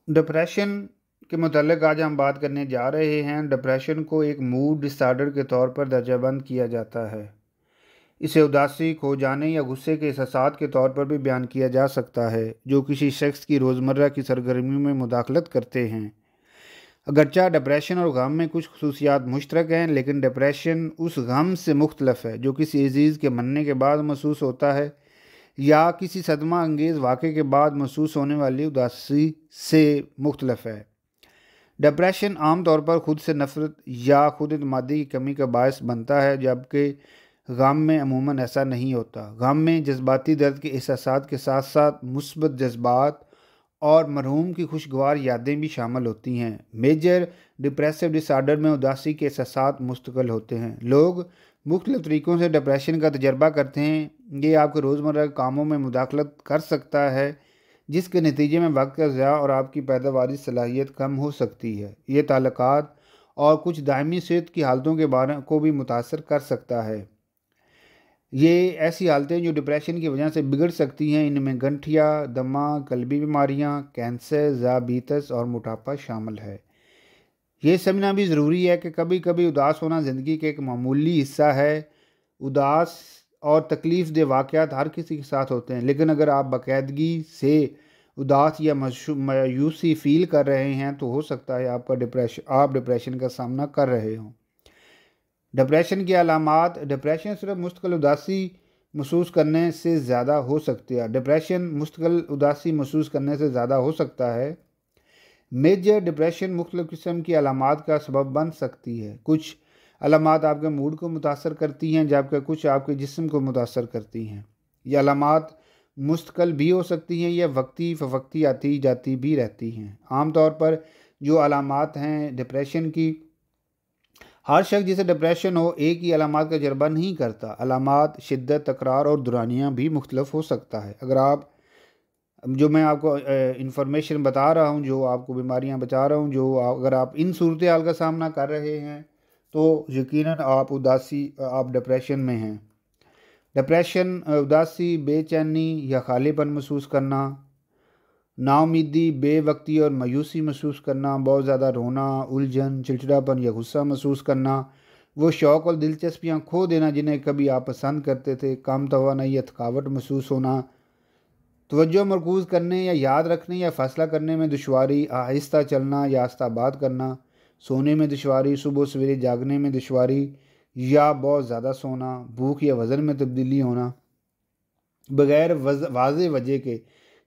Depression के मुतल्लिक़ आज हम बात करने जा रहे हैं। डिप्रेशन को एक मूड डिसऑर्डर के तौर पर दर्जाबंद किया जाता है। इसे उदासी, खो जाने या गुस्से के एहसास के तौर पर भी बयान किया जा सकता है, जो किसी शख्स की रोज़मर्रा की सरगर्मी में मुदाखलत करते हैं। अगरचा डिप्रेशन और गम में कुछ खसूसियात मुश्तरक हैं, लेकिन डिप्रेशन उस गम से मुख्तलफ है जो किसी अजीज़ के मरने के बाद महसूस होता है या किसी सदमा अंगेज़ वाक़े के बाद महसूस होने वाली उदासी से मुख्तलफ है। डिप्रेशन आम तौर पर खुद से नफ़रत या खुद एतमादी की कमी का बायस बनता है, जबकि गम में अमूमन ऐसा नहीं होता। गम में जज्बाती दर्द के एहसासात के साथ साथ मुस्बत जज्बात और मरहूम की खुशगवार यादें भी शामिल होती हैं। मेजर डिप्रेसिव डिसऑर्डर में उदासी के एहसासात मुस्तकिल होते हैं। लोग मुख्तलिफ़ तरीक़ों से डिप्रेशन का तजर्बा करते हैं। ये आपके रोज़मर्रा के कामों में मुदाखलत कर सकता है, जिसके नतीजे में वक्त का ज़िया और आपकी पैदावारी सलाहियत कम हो सकती है। ये ताल्लुकात और कुछ दायमी सेहत की हालतों के बारे को भी मुतासर कर सकता है। ये ऐसी हालतें जो डिप्रेशन की वजह से बिगड़ सकती हैं, इनमें गंठिया, दमा, कल्बी बीमारियाँ, कैंसर, ज़ियाबीतस और मोटापा शामिल है। ये समझना भी ज़रूरी है कि कभी कभी उदास होना ज़िंदगी के एक मामूली हिस्सा है। उदास और तकलीफ़ दे वाक़यात हर किसी के साथ होते हैं, लेकिन अगर आप बाकायदगी से उदास या मायूसी फ़ील कर रहे हैं तो हो सकता है आप डिप्रेशन का सामना कर रहे हों। डिप्रेशन की अलामात। डिप्रेशन सिर्फ मुस्तकिल उदासी महसूस करने से ज़्यादा हो सकती है। डिप्रेशन मुस्तकिल उदासी महसूस करने से ज़्यादा हो सकता है। मेजर डिप्रेशन मुख्तलिफ़ किस्म की अलामात का सबब बन सकती है। कुछ अलामात आपके मूड को मुतासर करती हैं, जबकि कुछ आपके जिस्म को मुतासर करती हैं। ये अलामात मुस्तकिल भी हो सकती हैं या वक्ती फ़वक्ती आती जाती भी रहती हैं। आम तौर पर जो अलामात हैं डिप्रेशन की, हर शख्स जिसे डिप्रेशन हो एक ही अलामात का तजर्बा नहीं करता। अलामात, शिद्दत, तकरार और दुरानियाँ भी मुख्तलिफ हो सकता है। अगर आप जो मैं आपको इंफॉर्मेशन बता रहा हूँ, जो आपको बीमारियाँ बता रहा हूँ, अगर आप इन सूरत हाल का सामना कर रहे हैं तो यकीनन आप डिप्रेशन में हैं। डिप्रेशन उदासी, बेचैनी या खालीपन महसूस करना, नाउमीदी, बेवक्ती और मायूसी महसूस करना, बहुत ज़्यादा रोना, उलझन, चिड़चिड़ापन या गुस्सा महसूस करना, वो शौक़ और दिलचस्पियाँ खो देना जिन्हें कभी आप पसंद करते थे, कम तवानाई या थकावट महसूस होना, तवज्जो मरकूज़ करने या याद रखने या फ़ैसला करने में दुश्वारी, आहिस्ता चलना या आहिस्ता बात करना, सोने में दुश्वारी, सुबह सवेरे जागने में दुश्वारी या बहुत ज़्यादा सोना, भूख या वज़न में तब्दीली होना, बग़ैर वाज़ेह वजह के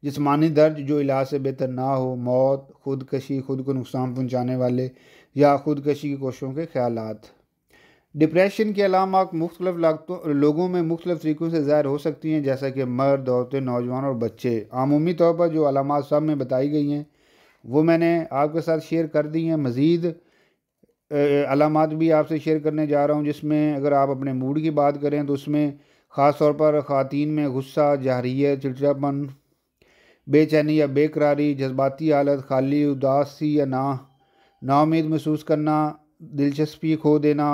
जिस्मानी दर्द जो इलाज से बेहतर ना हो, मौत, खुदकशी, खुद को नुकसान पहुँचाने वाले या खुदकशी की कोशिशों के ख़यालात। डिप्रेशन की अलामात मुख्तलिफ़ लोगों में मुख्तलिफ़ तरीक़ों से ज़ाहिर हो सकती हैं, जैसा कि मर्द, औरतें, नौजवान और बच्चे। आमूमी तौर पर जो अलामात सब में बताई गई हैं वो मैंने आपके साथ शेयर कर दी हैं। मज़ीद अलामात भी आपसे शेयर करने जा रहा हूँ, जिसमें अगर आप अपने मूड की बात करें तो उसमें ख़ास तौर पर ख़वातीन में गुस्सा, जहरियत, चिड़चिड़ापन, बेचैनी या बेकरारी, जज्बाती हालत, खाली, उदासी या नाउम्मीद महसूस करना, दिलचस्पी खो देना,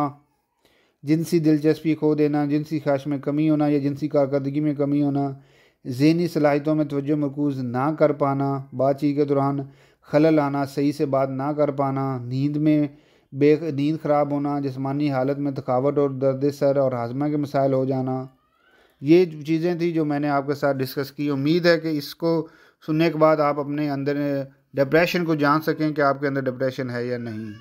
जिनसी दिलचस्पी खो देना, जिनसी ख्वाहिश में कमी होना या जिनसी कारकर्दगी में कमी होना, ज़हनी सलाहियतों में तवज्जो मरकूज़ ना कर पाना, बातचीत के दौरान खलल आना, सही से बात ना कर पाना, नींद ख़राब होना, जिस्मानी हालत में थकावट और दर्द सर और हाजमा के मसाइल हो जाना। ये चीज़ें थी जो मैंने आपके साथ डिस्कस की। उम्मीद है कि इसको सुनने के बाद आप अपने अंदर डिप्रेशन को जान सकें कि आपके अंदर डिप्रेशन है या नहीं।